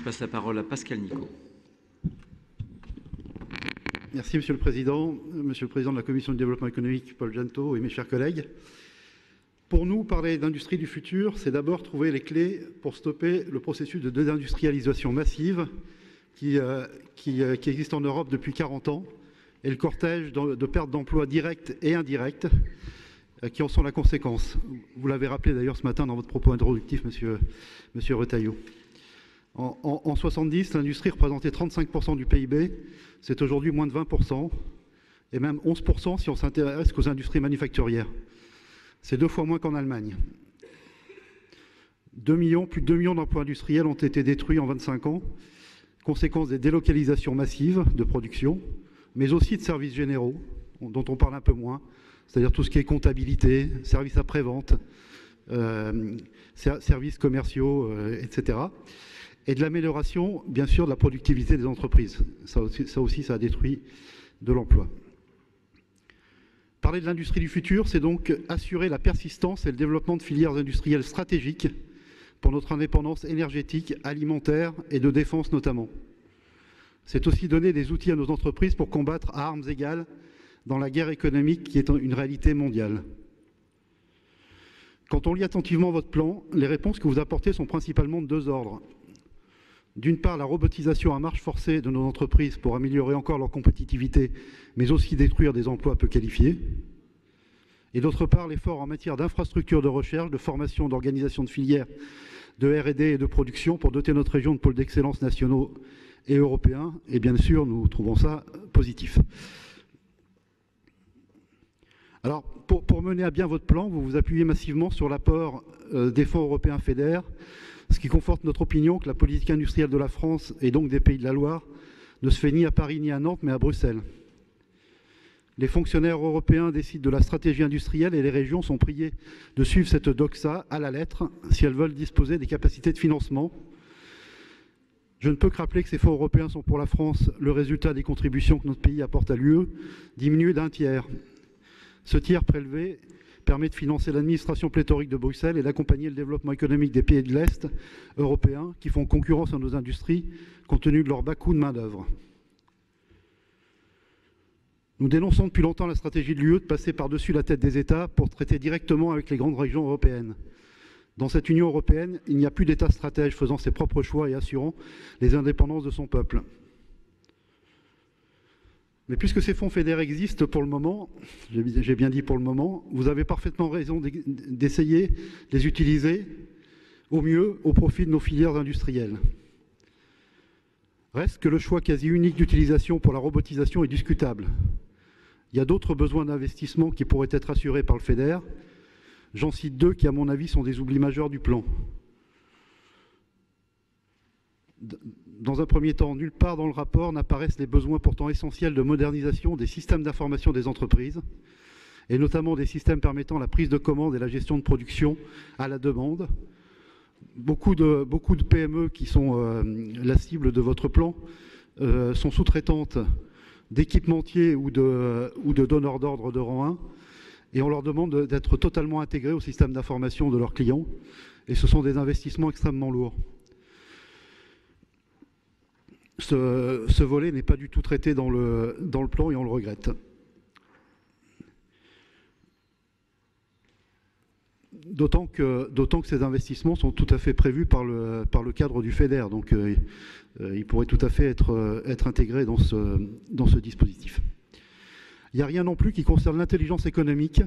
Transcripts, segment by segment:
passe la parole à Pascal Nicot. Merci Monsieur le Président de la Commission du développement économique, Paul Janto, et mes chers collègues. Pour nous, parler d'industrie du futur, c'est d'abord trouver les clés pour stopper le processus de désindustrialisation massive qui existe en Europe depuis 40 ans et le cortège de pertes d'emplois directes et indirectes qui en sont la conséquence. Vous l'avez rappelé d'ailleurs ce matin dans votre propos introductif, Monsieur Retailleau. En 70, l'industrie représentait 35% du PIB, c'est aujourd'hui moins de 20%, et même 11% si on s'intéresse qu'aux industries manufacturières. C'est 2 fois moins qu'en Allemagne. Plus de 2 millions d'emplois industriels ont été détruits en 25 ans, conséquence des délocalisations massives de production, mais aussi de services généraux, dont on parle un peu moins, c'est-à-dire tout ce qui est comptabilité, services après-vente, services commerciaux, etc. Et de l'amélioration, bien sûr, de la productivité des entreprises. Ça aussi, ça a détruit de l'emploi. Parler de l'industrie du futur, c'est donc assurer la persistance et le développement de filières industrielles stratégiques pour notre indépendance énergétique, alimentaire et de défense notamment. C'est aussi donner des outils à nos entreprises pour combattre à armes égales dans la guerre économique qui est une réalité mondiale. Quand on lit attentivement votre plan, les réponses que vous apportez sont principalement de 2 ordres. D'une part, la robotisation à marche forcée de nos entreprises pour améliorer encore leur compétitivité, mais aussi détruire des emplois peu qualifiés. Et d'autre part, l'effort en matière d'infrastructures de recherche, de formation, d'organisation de filières, de R&D et de production pour doter notre région de pôles d'excellence nationaux et européens. Et bien sûr, nous trouvons ça positif. Alors, pour mener à bien votre plan, vous vous appuyez massivement sur l'apport des fonds européens FEDER, ce qui conforte notre opinion que la politique industrielle de la France et donc des Pays de la Loire ne se fait ni à Paris ni à Nantes, mais à Bruxelles. Les fonctionnaires européens décident de la stratégie industrielle et les régions sont priées de suivre cette doxa à la lettre si elles veulent disposer des capacités de financement. Je ne peux que rappeler que ces fonds européens sont pour la France le résultat des contributions que notre pays apporte à l'UE, diminuées d'1 tiers. Ce tiers prélevé permet de financer l'administration pléthorique de Bruxelles et d'accompagner le développement économique des pays de l'Est européens qui font concurrence à nos industries compte tenu de leur bas coût de main-d'œuvre. Nous dénonçons depuis longtemps la stratégie de l'UE de passer par-dessus la tête des États pour traiter directement avec les grandes régions européennes. Dans cette Union européenne, il n'y a plus d'État stratège faisant ses propres choix et assurant les indépendances de son peuple. Mais puisque ces fonds FEDER existent pour le moment, j'ai bien dit pour le moment, vous avez parfaitement raison d'essayer de les utiliser au mieux au profit de nos filières industrielles. Reste que le choix quasi unique d'utilisation pour la robotisation est discutable. Il y a d'autres besoins d'investissement qui pourraient être assurés par le FEDER. J'en cite 2 qui, à mon avis, sont des oublis majeurs du plan. Dans un premier temps, nulle part dans le rapport n'apparaissent les besoins pourtant essentiels de modernisation des systèmes d'information des entreprises, et notamment des systèmes permettant la prise de commande et la gestion de production à la demande. Beaucoup de PME qui sont la cible de votre plan sont sous-traitantes d'équipementiers ou de donneurs d'ordre de rang 1, et on leur demande d'être totalement intégrés au système d'information de leurs clients, et ce sont des investissements extrêmement lourds. Ce volet n'est pas du tout traité dans le plan et on le regrette. D'autant que ces investissements sont tout à fait prévus par le cadre du FEDER, donc ils pourraient tout à fait être intégrés dans ce dispositif. Il n'y a rien non plus qui concerne l'intelligence économique,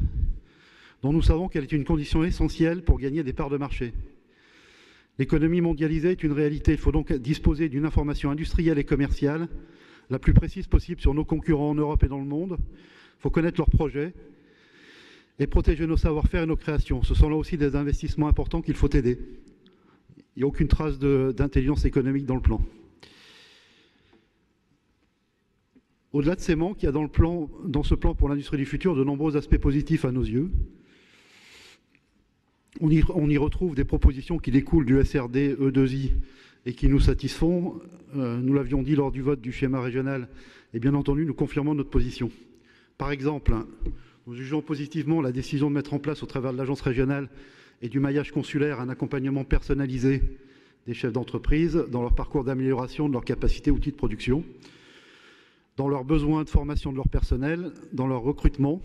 dont nous savons qu'elle est une condition essentielle pour gagner des parts de marché. L'économie mondialisée est une réalité. Il faut donc disposer d'une information industrielle et commerciale la plus précise possible sur nos concurrents en Europe et dans le monde. Il faut connaître leurs projets et protéger nos savoir-faire et nos créations. Ce sont là aussi des investissements importants qu'il faut aider. Il n'y a aucune trace d'intelligence économique dans le plan. Au-delà de ces manques, il y a dans ce plan pour l'industrie du futur de nombreux aspects positifs à nos yeux. On y retrouve des propositions qui découlent du SRD E2I et qui nous satisfont. Nous l'avions dit lors du vote du schéma régional et bien entendu nous confirmons notre position. Par exemple, nous jugeons positivement la décision de mettre en place au travers de l'agence régionale et du maillage consulaire un accompagnement personnalisé des chefs d'entreprise dans leur parcours d'amélioration de leurs capacités outils de production, dans leurs besoins de formation de leur personnel, dans leur recrutement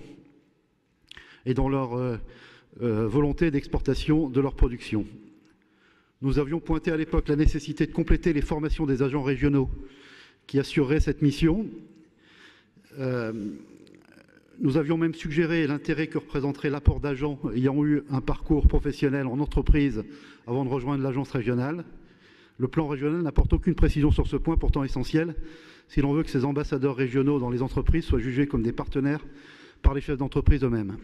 et dans leur volonté d'exportation de leur production. Nous avions pointé à l'époque la nécessité de compléter les formations des agents régionaux qui assureraient cette mission. Nous avions même suggéré l'intérêt que représenterait l'apport d'agents ayant eu un parcours professionnel en entreprise avant de rejoindre l'agence régionale. Le plan régional n'apporte aucune précision sur ce point pourtant essentiel si l'on veut que ces ambassadeurs régionaux dans les entreprises soient jugés comme des partenaires par les chefs d'entreprise eux-mêmes.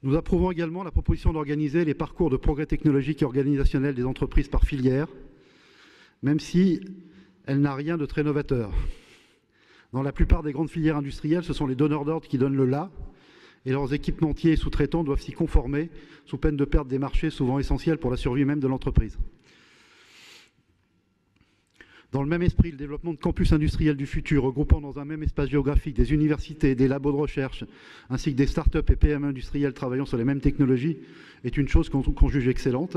Nous approuvons également la proposition d'organiser les parcours de progrès technologique et organisationnel des entreprises par filière, même si elle n'a rien de très novateur. Dans la plupart des grandes filières industrielles, ce sont les donneurs d'ordre qui donnent le là, et leurs équipementiers et sous-traitants doivent s'y conformer, sous peine de perdre des marchés souvent essentiels pour la survie même de l'entreprise. Dans le même esprit, le développement de campus industriels du futur, regroupant dans un même espace géographique des universités, des labos de recherche, ainsi que des start-up et PME industriels travaillant sur les mêmes technologies, est une chose qu'on juge excellente.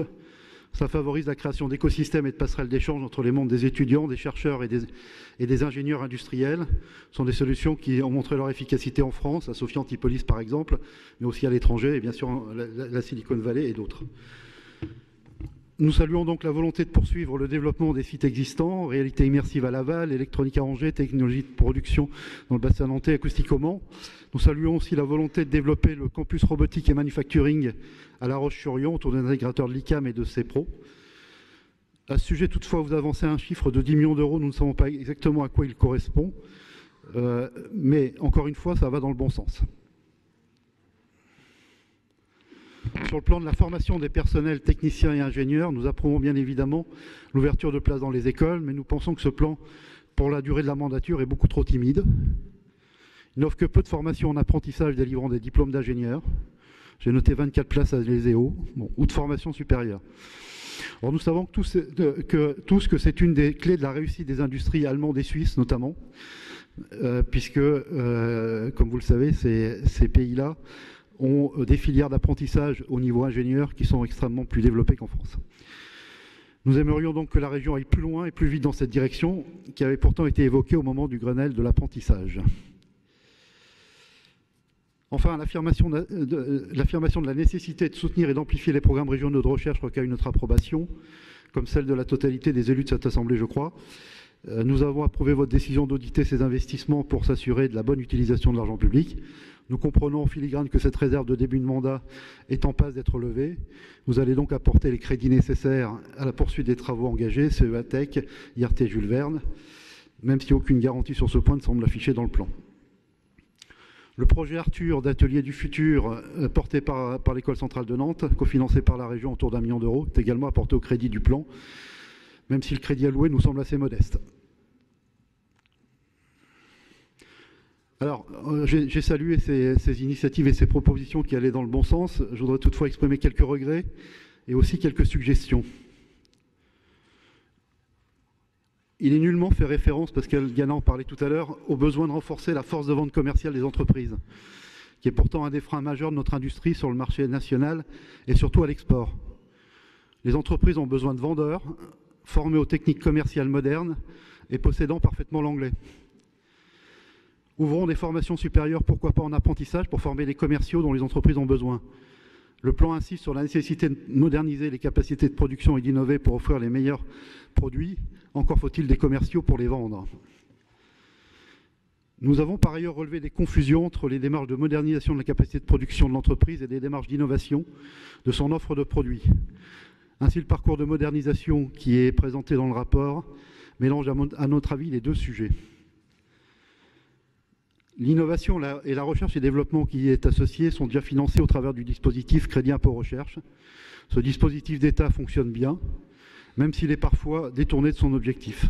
Ça favorise la création d'écosystèmes et de passerelles d'échange entre les mondes des étudiants, des chercheurs et des ingénieurs industriels. Ce sont des solutions qui ont montré leur efficacité en France, à Sophia Antipolis par exemple, mais aussi à l'étranger, et bien sûr la Silicon Valley et d'autres. Nous saluons donc la volonté de poursuivre le développement des sites existants, réalité immersive à Laval, électronique à Angers, technologie de production dans le bassin nantais, acoustique au Mans. Nous saluons aussi la volonté de développer le campus robotique et manufacturing à La Roche-sur-Yon autour d'un intégrateur de l'ICAM et de CEPRO. À ce sujet, toutefois, vous avancez un chiffre de 10 millions d'euros. Nous ne savons pas exactement à quoi il correspond, mais encore une fois, ça va dans le bon sens. Sur le plan de la formation des personnels techniciens et ingénieurs, nous approuvons bien évidemment l'ouverture de places dans les écoles, mais nous pensons que ce plan, pour la durée de la mandature, est beaucoup trop timide. Il n'offre que peu de formation en apprentissage délivrant des diplômes d'ingénieurs. J'ai noté 24 places à l'ESEO, ou de formation supérieure. Or, nous savons tous que c'est une des clés de la réussite des industries allemandes et suisses notamment, puisque, comme vous le savez, ces pays-là ont des filières d'apprentissage au niveau ingénieur qui sont extrêmement plus développées qu'en France. Nous aimerions donc que la région aille plus loin et plus vite dans cette direction, qui avait pourtant été évoquée au moment du Grenelle de l'apprentissage. Enfin, l'affirmation de la nécessité de soutenir et d'amplifier les programmes régionaux de recherche recueille notre approbation, comme celle de la totalité des élus de cette Assemblée, je crois. Nous avons approuvé votre décision d'auditer ces investissements pour s'assurer de la bonne utilisation de l'argent public. Nous comprenons en filigrane que cette réserve de début de mandat est en passe d'être levée. Vous allez donc apporter les crédits nécessaires à la poursuite des travaux engagés, CEATEC, IRT Jules Verne, même si aucune garantie sur ce point ne semble affichée dans le plan. Le projet Arthur d'atelier du futur, porté par l'École centrale de Nantes, cofinancé par la région autour d'1 million d'euros, est également apporté au crédit du plan, même si le crédit alloué nous semble assez modeste. Alors, j'ai salué ces initiatives et ces propositions qui allaient dans le bon sens. Je voudrais toutefois exprimer quelques regrets et aussi quelques suggestions. Il est nullement fait référence, Pascal Gana en parlait tout à l'heure, au besoin de renforcer la force de vente commerciale des entreprises, qui est pourtant un des freins majeurs de notre industrie sur le marché national et surtout à l'export. Les entreprises ont besoin de vendeurs, formés aux techniques commerciales modernes et possédant parfaitement l'anglais. Ouvrons des formations supérieures, pourquoi pas en apprentissage, pour former les commerciaux dont les entreprises ont besoin. Le plan insiste sur la nécessité de moderniser les capacités de production et d'innover pour offrir les meilleurs produits. Encore faut-il des commerciaux pour les vendre. Nous avons par ailleurs relevé des confusions entre les démarches de modernisation de la capacité de production de l'entreprise et des démarches d'innovation de son offre de produits. Ainsi, le parcours de modernisation qui est présenté dans le rapport mélange à notre avis les deux sujets. L'innovation et la recherche et développement qui y est associée sont déjà financés au travers du dispositif Crédit Impôt Recherche. Ce dispositif d'État fonctionne bien, même s'il est parfois détourné de son objectif.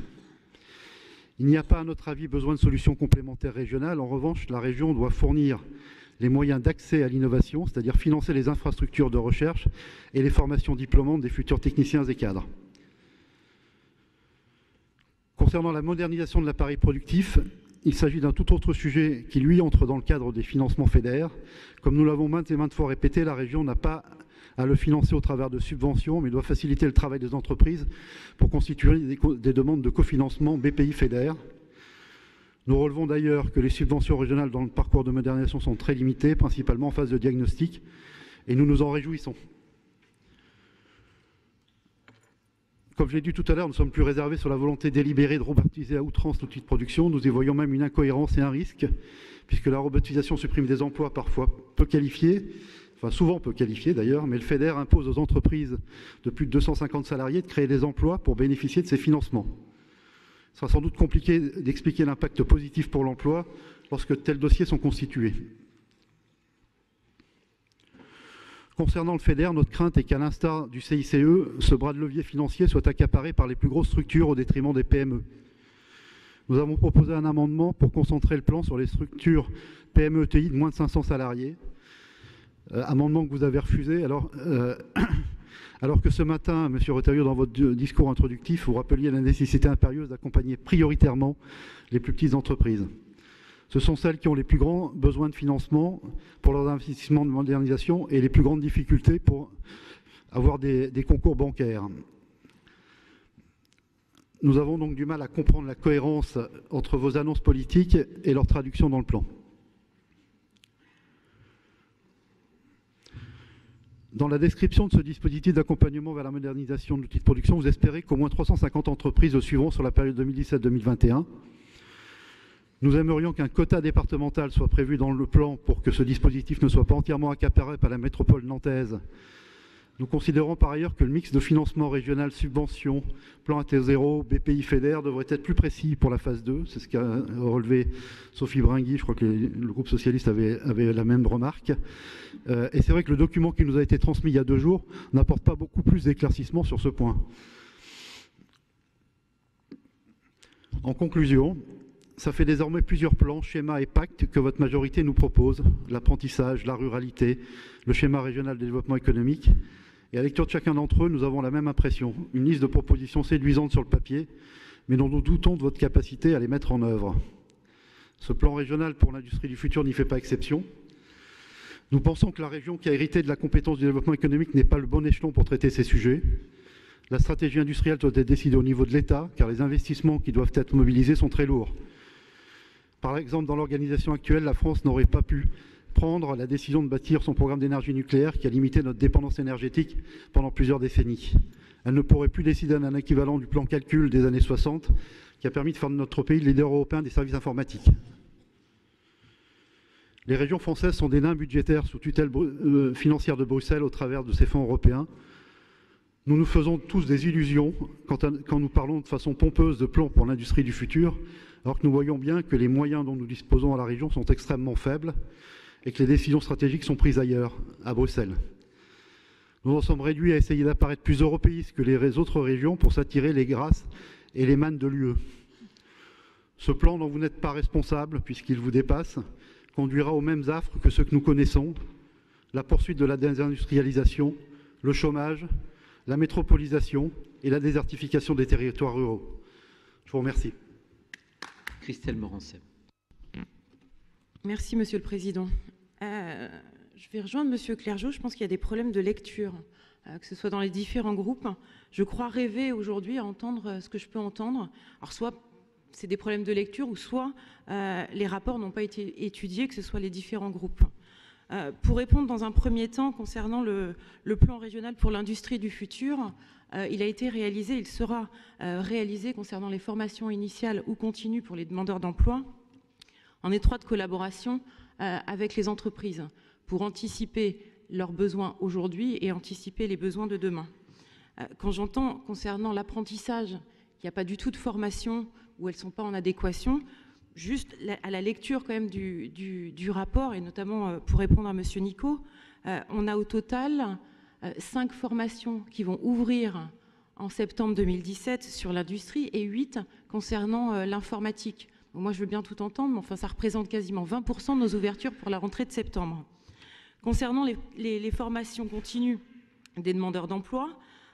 Il n'y a pas, à notre avis, besoin de solutions complémentaires régionales. En revanche, la région doit fournir les moyens d'accès à l'innovation, c'est-à-dire financer les infrastructures de recherche et les formations diplômantes des futurs techniciens et cadres. Concernant la modernisation de l'appareil productif, il s'agit d'un tout autre sujet qui, lui, entre dans le cadre des financements FEDER. Comme nous l'avons maintes et maintes fois répété, la région n'a pas à le financer au travers de subventions, mais doit faciliter le travail des entreprises pour constituer des demandes de cofinancement BPI-FEDER. Nous relevons d'ailleurs que les subventions régionales dans le parcours de modernisation sont très limitées, principalement en phase de diagnostic, et nous nous en réjouissons. Comme je l'ai dit tout à l'heure, nous sommes plus réservés sur la volonté délibérée de rebaptiser à outrance l'outil de production. Nous y voyons même une incohérence et un risque, puisque la rebaptisation supprime des emplois parfois peu qualifiés, enfin souvent peu qualifiés d'ailleurs, mais le FEDER impose aux entreprises de plus de 250 salariés de créer des emplois pour bénéficier de ces financements. Il sera sans doute compliqué d'expliquer l'impact positif pour l'emploi lorsque de tels dossiers sont constitués. Concernant le FEDER, notre crainte est qu'à l'instar du CICE, ce bras de levier financier soit accaparé par les plus grosses structures au détriment des PME. Nous avons proposé un amendement pour concentrer le plan sur les structures PME-ETI de moins de 500 salariés. Amendement que vous avez refusé. Alors que ce matin, M. Retailleau, dans votre discours introductif, vous rappeliez la nécessité impérieuse d'accompagner prioritairement les plus petites entreprises. Ce sont celles qui ont les plus grands besoins de financement pour leurs investissements de modernisation et les plus grandes difficultés pour avoir des concours bancaires. Nous avons donc du mal à comprendre la cohérence entre vos annonces politiques et leur traduction dans le plan. Dans la description de ce dispositif d'accompagnement vers la modernisation de l'outil de production, vous espérez qu'au moins 350 entreprises le suivront sur la période 2017-2021. Nous aimerions qu'un quota départemental soit prévu dans le plan pour que ce dispositif ne soit pas entièrement accaparé par la métropole nantaise. Nous considérons par ailleurs que le mix de financement régional, subvention, plan AT0, BPI FEDER devrait être plus précis pour la phase 2. C'est ce qu'a relevé Sophie Bringui. Je crois que le groupe socialiste avait la même remarque. Et c'est vrai que le document qui nous a été transmis il y a 2 jours n'apporte pas beaucoup plus d'éclaircissements sur ce point. En conclusion, ça fait désormais plusieurs plans, schémas et pactes que votre majorité nous propose. L'apprentissage, la ruralité, le schéma régional de développement économique. Et à la lecture de chacun d'entre eux, nous avons la même impression. Une liste de propositions séduisantes sur le papier, mais dont nous doutons de votre capacité à les mettre en œuvre. Ce plan régional pour l'industrie du futur n'y fait pas exception. Nous pensons que la région qui a hérité de la compétence du développement économique n'est pas le bon échelon pour traiter ces sujets. La stratégie industrielle doit être décidée au niveau de l'État, car les investissements qui doivent être mobilisés sont très lourds. Par exemple, dans l'organisation actuelle, la France n'aurait pas pu prendre la décision de bâtir son programme d'énergie nucléaire qui a limité notre dépendance énergétique pendant plusieurs décennies. Elle ne pourrait plus décider d'un équivalent du plan calcul des années 60 qui a permis de faire de notre pays le leader européen des services informatiques. Les régions françaises sont des nains budgétaires sous tutelle financière de Bruxelles au travers de ces fonds européens. Nous nous faisons tous des illusions quand nous parlons de façon pompeuse de plan pour l'industrie du futur, alors que nous voyons bien que les moyens dont nous disposons à la région sont extrêmement faibles et que les décisions stratégiques sont prises ailleurs, à Bruxelles. Nous en sommes réduits à essayer d'apparaître plus européistes que les autres régions pour s'attirer les grâces et les mannes de l'UE. Ce plan dont vous n'êtes pas responsable, puisqu'il vous dépasse, conduira aux mêmes affres que ceux que nous connaissons, la poursuite de la désindustrialisation, le chômage, la métropolisation et la désertification des territoires ruraux. Je vous remercie. Christelle Morancet. Merci, Monsieur le Président. Je vais rejoindre Monsieur Clergeau. Je pense qu'il y a des problèmes de lecture, que ce soit dans les différents groupes. Je crois rêver aujourd'hui à entendre ce que je peux entendre. Alors, soit c'est des problèmes de lecture, ou soit les rapports n'ont pas été étudiés, que ce soit les différents groupes. Pour répondre dans un premier temps concernant le plan régional pour l'industrie du futur, il a été réalisé, il sera réalisé concernant les formations initiales ou continues pour les demandeurs d'emploi, en étroite collaboration avec les entreprises, pour anticiper leurs besoins aujourd'hui et anticiper les besoins de demain. Quand j'entends concernant l'apprentissage qu'il n'y a pas du tout de formation ou elles ne sont pas en adéquation, juste à la lecture quand même du rapport, et notamment pour répondre à Monsieur Nicot, on a au total 5 formations qui vont ouvrir en septembre 2017 sur l'industrie et 8 concernant l'informatique. Moi, je veux bien tout entendre, mais enfin, ça représente quasiment 20% de nos ouvertures pour la rentrée de septembre. Concernant les formations continues des demandeurs d'emploi,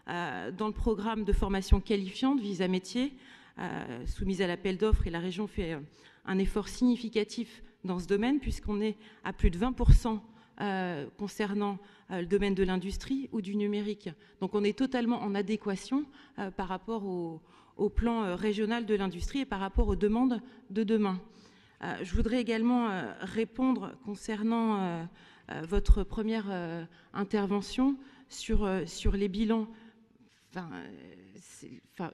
dans le programme de formation qualifiante Visa Métier, soumise à l'appel d'offres, et la région fait un effort significatif dans ce domaine, puisqu'on est à plus de 20% concernant le domaine de l'industrie ou du numérique. Donc on est totalement en adéquation par rapport au plan régional de l'industrie et par rapport aux demandes de demain. Je voudrais également répondre concernant votre première intervention sur les bilans.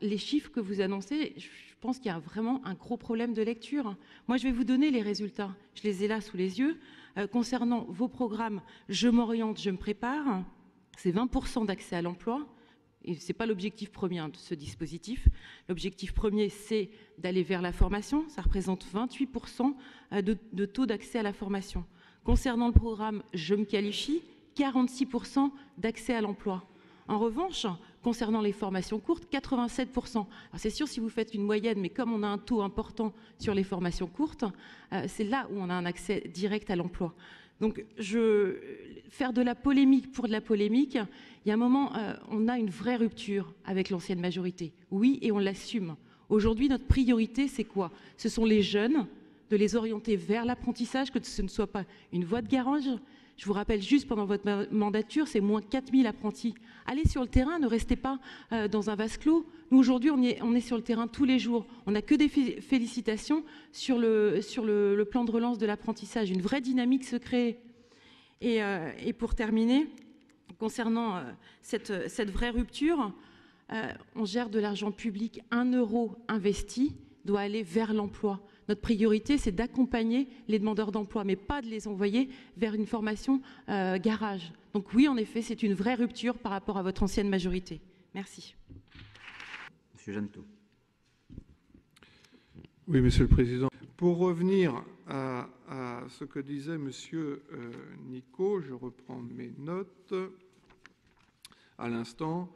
Les chiffres que vous annoncez, je pense qu'il y a vraiment un gros problème de lecture. Moi, je vais vous donner les résultats. Je les ai là sous les yeux. Concernant vos programmes, je m'oriente, je me prépare. C'est 20% d'accès à l'emploi. Et ce n'est pas l'objectif premier de ce dispositif. L'objectif premier, c'est d'aller vers la formation. Ça représente 28% de taux d'accès à la formation. Concernant le programme Je me qualifie, 46% d'accès à l'emploi. En revanche, concernant les formations courtes, 87%. Alors c'est sûr, si vous faites une moyenne, mais comme on a un taux important sur les formations courtes, c'est là où on a un accès direct à l'emploi. Donc, faire de la polémique pour de la polémique, il y a un moment, on a une vraie rupture avec l'ancienne majorité. Oui, et on l'assume. Aujourd'hui, notre priorité, c'est quoi? Ce sont les jeunes, de les orienter vers l'apprentissage, que ce ne soit pas une voie de garage. Je vous rappelle juste, pendant votre mandature, c'est moins 4000 apprentis. Allez sur le terrain, ne restez pas dans un vase clos. Nous, aujourd'hui, on est sur le terrain tous les jours. On n'a que des félicitations sur le plan de relance de l'apprentissage. Une vraie dynamique se crée. Et pour terminer, concernant cette vraie rupture, on gère de l'argent public. 1 euro investi doit aller vers l'emploi. Notre priorité, c'est d'accompagner les demandeurs d'emploi, mais pas de les envoyer vers une formation garage. Donc oui, en effet, c'est une vraie rupture par rapport à votre ancienne majorité. Merci. Monsieur Jeannetot. Oui, Monsieur le Président. Pour revenir à ce que disait Monsieur Nicot, je reprends mes notes à l'instant.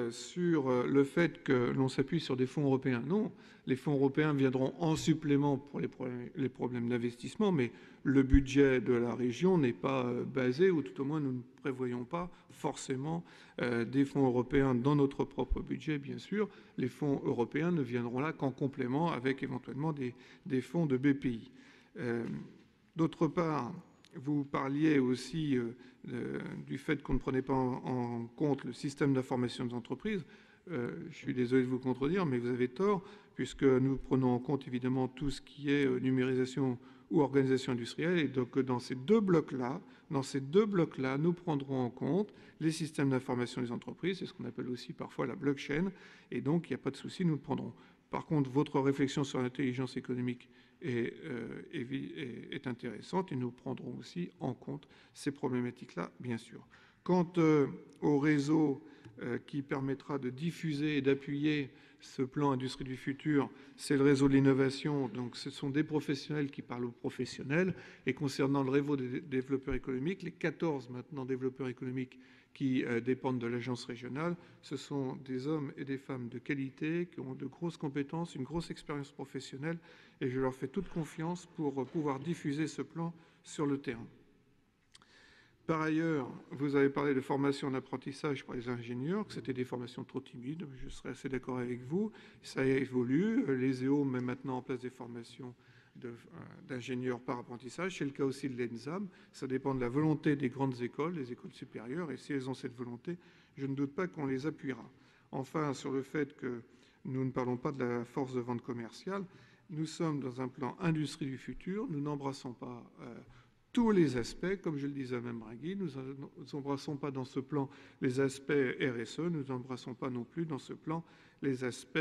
Sur le fait que l'on s'appuie sur des fonds européens. Non, les fonds européens viendront en supplément pour les problèmes d'investissement, mais le budget de la région n'est pas basé, ou tout au moins nous ne prévoyons pas forcément des fonds européens dans notre propre budget, bien sûr. Les fonds européens ne viendront là qu'en complément avec éventuellement des fonds de BPI. D'autre part, vous parliez aussi du fait qu'on ne prenait pas en compte le système d'information des entreprises. Je suis désolé de vous contredire, mais vous avez tort, puisque nous prenons en compte évidemment tout ce qui est numérisation ou organisation industrielle. Et donc dans ces deux blocs-là, nous prendrons en compte les systèmes d'information des entreprises, c'est ce qu'on appelle aussi parfois la blockchain. Et donc il n'y a pas de souci, nous le prendrons. Par contre, votre réflexion sur l'intelligence économique est intéressante et nous prendrons aussi en compte ces problématiques-là, bien sûr. Quant au réseau qui permettra de diffuser et d'appuyer ce plan Industrie du futur, c'est le réseau de l'innovation. Donc, ce sont des professionnels qui parlent aux professionnels. Et concernant le réseau des développeurs économiques, les 14 maintenant développeurs économiques qui dépendent de l'agence régionale, ce sont des hommes et des femmes de qualité qui ont de grosses compétences, une grosse expérience professionnelle, et je leur fais toute confiance pour pouvoir diffuser ce plan sur le terrain. Par ailleurs, vous avez parlé de formation en apprentissage pour les ingénieurs, que c'était des formations trop timides. Je serais assez d'accord avec vous. Ça évolue. Les EO mettent maintenant en place des formations d'ingénieurs par apprentissage. C'est le cas aussi de l'ENSAM. Ça dépend de la volonté des grandes écoles, les écoles supérieures. Et si elles ont cette volonté, je ne doute pas qu'on les appuiera. Enfin, sur le fait que nous ne parlons pas de la force de vente commerciale, nous sommes dans un plan industrie du futur. Nous n'embrassons pas tous les aspects, comme je le disais à Mme Bragui. Nous n'embrassons pas dans ce plan les aspects RSE. Nous n'embrassons pas non plus dans ce plan les aspects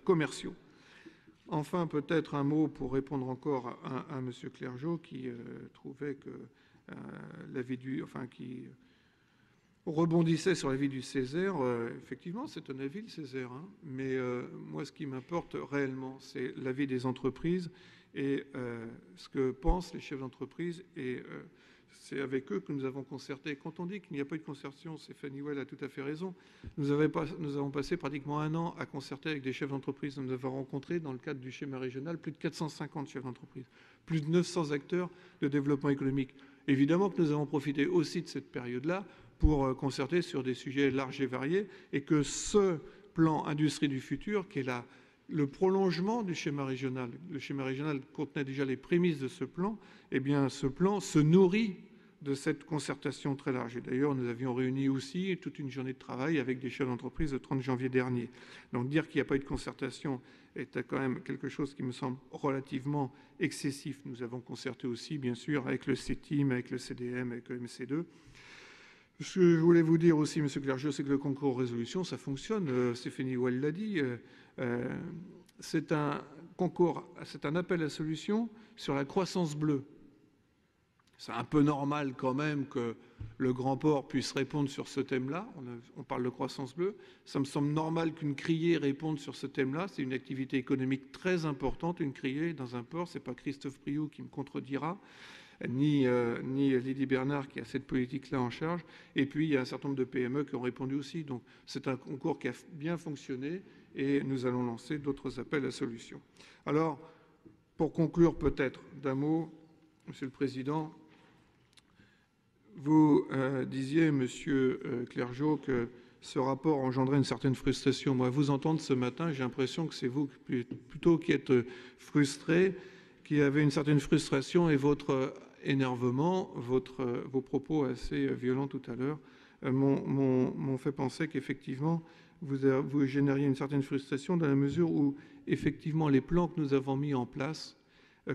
commerciaux. Enfin, peut-être un mot pour répondre encore à M. Clergeau qui trouvait que qui rebondissait sur l'avis du Césaire. Effectivement, c'est un avis, le Césaire, hein, mais moi, ce qui m'importe réellement, c'est l'avis des entreprises et ce que pensent les chefs d'entreprise. Et c'est avec eux que nous avons concerté. Quand on dit qu'il n'y a pas eu de concertation, Stéphanie Well a tout à fait raison. Nous avons passé pratiquement 1 an à concerter avec des chefs d'entreprise. Nous avons rencontré, dans le cadre du schéma régional, plus de 450 chefs d'entreprise, plus de 900 acteurs de développement économique. Évidemment que nous avons profité aussi de cette période-là pour concerter sur des sujets larges et variés, et que ce plan Industrie du futur, qui est le prolongement du schéma régional. Le schéma régional contenait déjà les prémices de ce plan. Eh bien, ce plan se nourrit de cette concertation très large. Et d'ailleurs, nous avions réuni aussi toute une journée de travail avec des chefs d'entreprise le 30 janvier dernier. Donc dire qu'il n'y a pas eu de concertation est quand même quelque chose qui me semble relativement excessif. Nous avons concerté aussi, bien sûr, avec le CETIM, avec le CDM, avec le MC2. Ce que je voulais vous dire aussi, M. Clergeau, c'est que le concours aux résolutions, ça fonctionne. Stéphanie Wall l'a dit. C'est un concours, c'est un appel à solution sur la croissance bleue. C'est un peu normal quand même que le Grand Port puisse répondre sur ce thème-là. On parle de croissance bleue. Ça me semble normal qu'une criée réponde sur ce thème-là. C'est une activité économique très importante, une criée dans un port. Ce n'est pas Christophe Priou qui me contredira, ni Lydie Bernard qui a cette politique-là en charge. Et puis, il y a un certain nombre de PME qui ont répondu aussi. Donc, c'est un concours qui a bien fonctionné et nous allons lancer d'autres appels à solutions. Alors, pour conclure peut-être d'un mot, Monsieur le Président, vous disiez, Monsieur Clergeau, que ce rapport engendrait une certaine frustration. Moi, à vous entendre ce matin, j'ai l'impression que c'est vous plutôt qui êtes frustré, qui avez une certaine frustration, et votre énervement, vos propos assez violents tout à l'heure m'ont fait penser qu'effectivement, vous génériez une certaine frustration dans la mesure où, effectivement, les plans que nous avons mis en place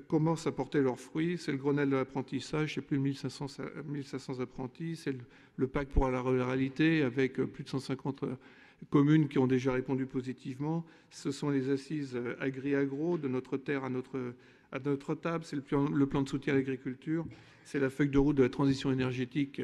commencent à porter leurs fruits. C'est le Grenelle de l'apprentissage, c'est plus de 1500 apprentis, c'est le pacte pour la ruralité avec plus de 150 communes qui ont déjà répondu positivement. Ce sont les assises agri-agro de notre terre à notre table, c'est le plan de soutien à l'agriculture, c'est la feuille de route de la transition énergétique,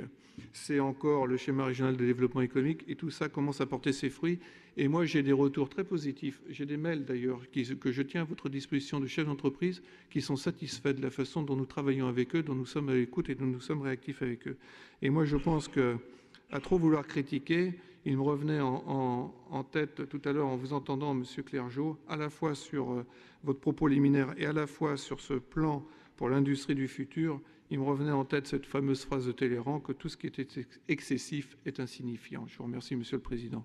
c'est encore le schéma régional de développement économique, et tout ça commence à porter ses fruits. Et moi, j'ai des retours très positifs. J'ai des mails d'ailleurs que je tiens à votre disposition de chefs d'entreprise qui sont satisfaits de la façon dont nous travaillons avec eux, dont nous sommes à l'écoute et dont nous sommes réactifs avec eux. Et moi, je pense qu'à trop vouloir critiquer, il me revenait en tête tout à l'heure en vous entendant, Monsieur Clergeau, à la fois sur votre propos liminaire et à la fois sur ce plan pour l'industrie du futur, il me revenait en tête cette fameuse phrase de Talleyrand que tout ce qui est excessif est insignifiant. Je vous remercie, Monsieur le Président.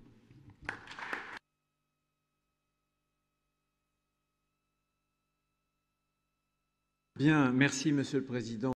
Bien, merci Monsieur le Président.